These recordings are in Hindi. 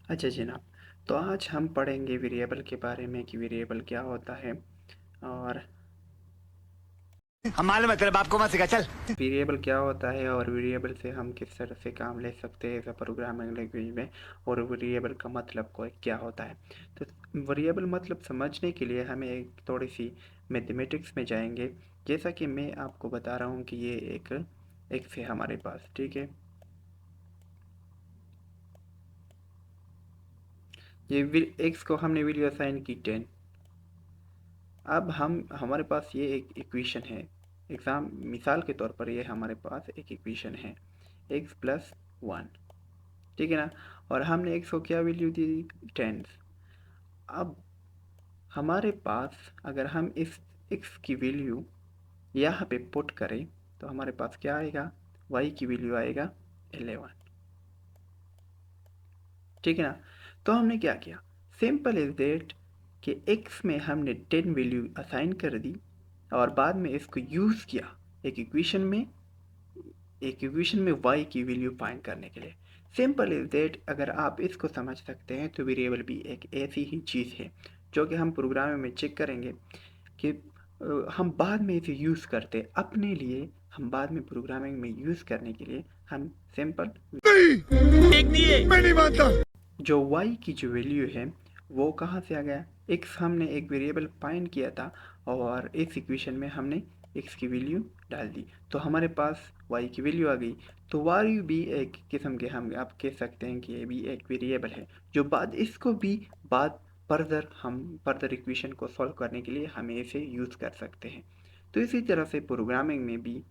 अच्छा जनाब, तो आज हम पढ़ेंगे वेरिएबल के बारे में कि वेरिएबल क्या होता है और हम मालूम है तेरे बाप को मत सिखा चल। वेरिएबल क्या होता है और वेरिएबल से हम किस तरह से काम ले सकते हैं प्रोग्रामिंग लैंग्वेज में, और वेरिएबल का मतलब को क्या होता है। तो वेरिएबल मतलब समझने के लिए हमें एक थोड़ी सी मैथमेटिक्स में जाएंगे। जैसा कि मैं आपको बता रहा हूँ कि ये एक एक्स है हमारे पास, ठीक है। ये एक्स को हमने वैल्यू असाइन की 10। अब हम हमारे पास ये एक इक्वेशन है। मिसाल के तौर पर ये हमारे पास एक इक्वेशन है, एक्स प्लस वन, ठीक है ना। और हमने एक्स को क्या वैल्यू दी, 10। अब हमारे पास अगर हम इस एक्स की वैल्यू यहाँ पे पुट करें तो हमारे पास क्या आएगा, वाई की वैल्यू आएगा 11, ठीक है ना। तो हमने क्या किया, सिंपल इज देट कि एक्स में हमने 10 वैल्यू असाइन कर दी और बाद में इसको यूज़ किया एक इक्वेशन में y की वैल्यू फाइंड करने के लिए। सिंपल इज देट, अगर आप इसको समझ सकते हैं तो वेरिएबल भी एक ऐसी ही चीज़ है जो कि हम प्रोग्राम में चेक करेंगे कि हम बाद में इसे यूज़ करते अपने लिए, हम बाद में प्रोग्रामिंग में यूज़ करने के लिए हम सिंपल देख दिए मैं नहीं मानता। जो y की जो वैल्यू है वो कहाँ से आ गया, x हमने एक वेरिएबल फाइंड किया था और इस इक्वेशन में हमने x की वैल्यू डाल दी तो हमारे पास y की वैल्यू आ गई। तो y भी एक किस्म के, हम आप कह सकते हैं कि ये भी एक वेरिएबल है जो बाद इसको भी बाद फर्दर इक्वेशन को सॉल्व करने के लिए हमें इसे यूज़ कर सकते हैं। तो इसी तरह से प्रोग्रामिंग में भी।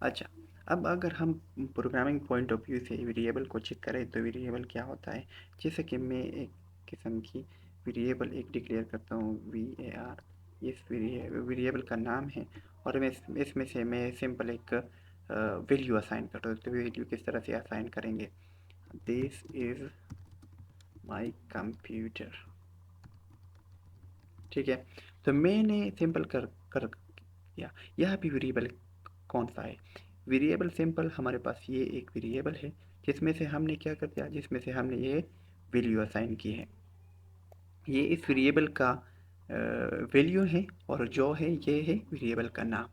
अच्छा, अब अगर हम प्रोग्रामिंग पॉइंट ऑफ व्यू से वेरिएबल को चेक करें तो वेरिएबल क्या होता है। जैसे कि मैं एक किस्म की वेरिएबल एक डिक्लेयर करता हूँ var, इस वेरिएबल का नाम है और मैं इसमें से मैं सिंपल एक वैल्यू असाइन करता हूँ। तो वैल्यू किस तरह से असाइन करेंगे, दिस इज़ माई कंप्यूटर, ठीक है। तो मैंने सिंपल कर कर किया। यह भी वेरिएबल कौन सा है, वेरिएबल सिंपल हमारे पास ये एक वेरिएबल है जिसमें से हमने क्या कर दिया, जिसमें से हमने ये वैल्यू असाइन की है। ये इस वेरिएबल का वैल्यू है और जो है ये है वेरिएबल का नाम।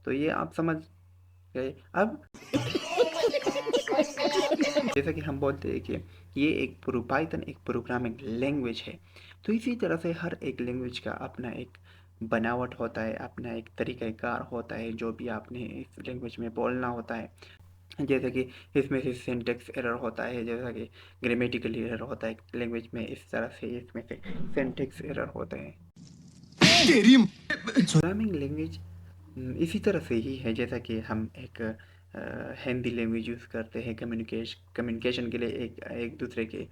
तो ये आप समझ गए। अब जैसा कि हम बोलते हैं कि ये एक पाइथन एक प्रोग्रामिंग लैंग्वेज है, तो इसी तरह से हर एक लैंग्वेज का अपना एक बनावट होता है, अपना एक तरीक़ाकार होता है जो भी आपने इस लैंग्वेज में बोलना होता है। जैसे कि इसमें से सिंटेक्स एरर होता है, जैसा कि ग्रामेटिकल एरर होता है लैंग्वेज में, इस तरह से इसमें से सिंटेक्स एरर होते हैं। तेरी प्रोग्रामिंग लैंग्वेज इसी तरह से ही है, जैसा कि हम एक हिंदी लैंग्वेज यूज़ करते हैं कम्युनिकेशन के लिए, एक एक दूसरे के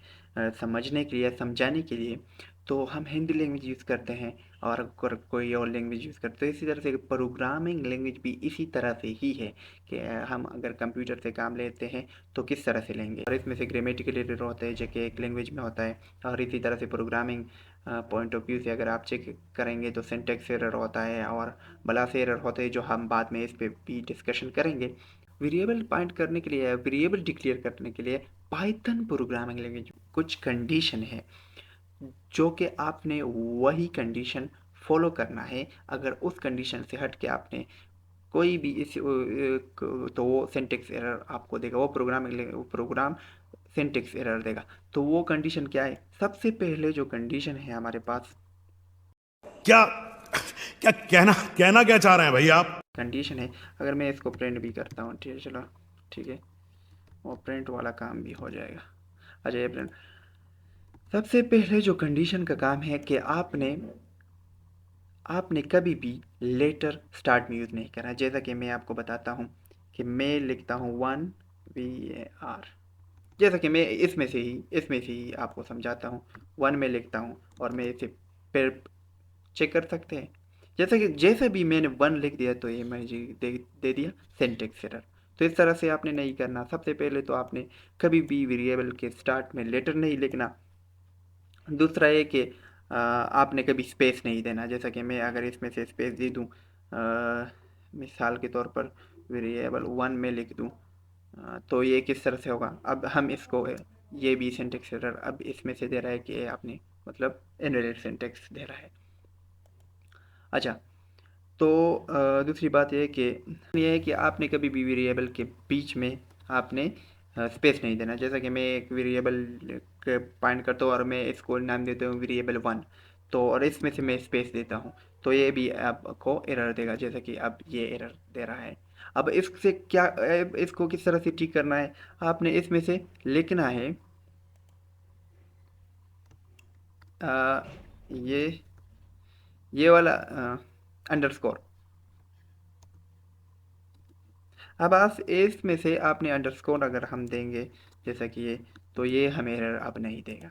समझने के लिए, समझाने के लिए, तो हम हिंदी लैंग्वेज यूज़ करते हैं और अगर कोई और लैंग्वेज यूज़ करते हैं। इसी तरह से प्रोग्रामिंग लैंग्वेज भी इसी तरह से ही है कि हम अगर कंप्यूटर से काम लेते हैं तो किस तरह से लेंगे, और इसमें से ग्रामेटिकल एरर होते हैं जो कि एक लैंग्वेज में होता है। और इसी तरह से प्रोग्रामिंग पॉइंट ऑफ व्यू से अगर आप चेक करेंगे तो सिंटेक्स एरर होता है और बला से एरर होते हैं जो हम बाद में इस पे भी डिस्कशन करेंगे। वेरिएबल पॉइंट करने के लिए, वेरिएबल डिक्लेयर करने के लिए पाइथन प्रोग्रामिंग लैंग्वेज कुछ कंडीशन है जो कि आपने वही कंडीशन फॉलो करना है। अगर उस कंडीशन से हट के आपने कोई भी तो वो सिंटेक्स एरर आपको देगा, वो प्रोग्राम सिंटेक्स एरर देगा। तो वो कंडीशन क्या है, सबसे पहले जो कंडीशन है हमारे पास, क्या क्या कहना कहना क्या चाह रहे हैं भाई आप? कंडीशन है, अगर मैं इसको प्रिंट भी करता हूँ, ठीक है, चलो ठीक है, वो प्रिंट वाला काम भी हो जाएगा। अच्छा, ये प्रिंट, सबसे पहले जो कंडीशन का काम है कि आपने आपने कभी भी लेटर स्टार्ट में यूज़ नहीं करना। जैसा कि मैं आपको बताता हूँ कि मैं लिखता हूँ वन var, जैसा कि मैं इसमें से ही आपको समझाता हूँ। वन में लिखता हूँ और मैं इसे फिर चेक कर सकते हैं। जैसे भी मैंने वन लिख दिया तो ये मुझे दे दिया सिंटेक्स एरर। तो इस तरह से आपने नहीं करना। सबसे पहले तो आपने कभी भी वेरिएबल के स्टार्ट में लेटर नहीं लिखना। दूसरा ये कि आपने कभी स्पेस नहीं देना। जैसा कि मैं अगर इसमें से स्पेस दे दूँ, मिसाल के तौर पर वेरिएबल वन में लिख दूँ, तो ये किस तरह से होगा। अब हम इसको ये भी सिंटेक्स एरर अब इसमें से दे रहा है कि आपने मतलब इनवैलिड सिंटेक्स दे रहा है। अच्छा, तो दूसरी बात ये है कि आपने कभी भी वेरिएबल के बीच में आपने स्पेस नहीं देना। जैसा कि मैं एक वेरिएबल पॉइंट करता हूँ और मैं इसको नाम देता हूँ वेरिएबल 1, तो और इसमें से मैं स्पेस देता हूँ तो ये भी आपको एरर देगा, जैसा कि अब ये एरर दे रहा है। अब इससे क्या इसको किस तरह से ठीक करना है, आपने इसमें से लिखना है अ, ये वाला अंडरस्कोर। अब आप इसमें से आपने अंडरस्कोर अगर हम देंगे जैसा कि ये, तो ये हमें एरर अब नहीं देगा।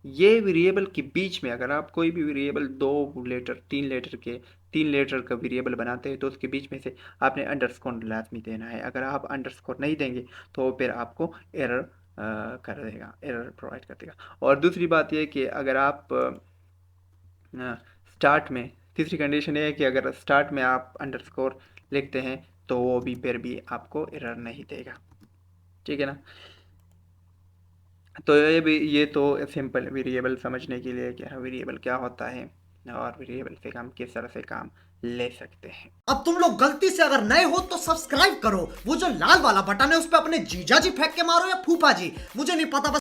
ये वेरिएबल के बीच में अगर आप कोई भी वेरिएबल 2 लेटर 3 लेटर का वेरिएबल बनाते हैं तो उसके बीच में से आपने अंडरस्कोर लाजमी देना है। अगर आप अंडरस्कोर नहीं देंगे तो फिर आपको एरर कर देगा, एरर प्रोवाइड कर देगा। और दूसरी बात यह कि अगर आप स्टार्ट में, तीसरी कंडीशन ये है कि अगर स्टार्ट में आप अंडरस्कोर लिखते हैं तो वो भी फिर भी आपको एरर नहीं देगा, ठीक है ना। तो ये तो सिंपल वेरिएबल समझने के लिए क्या वेरिएबल क्या होता है और वेरिएबल से हम किस तरह से काम ले सकते हैं। अब तुम लोग गलती से अगर नए हो तो सब्सक्राइब करो, वो जो लाल वाला बटन है उस पर अपने जीजा जी फेंक के मारो या फूफा जी, मुझे नहीं पता।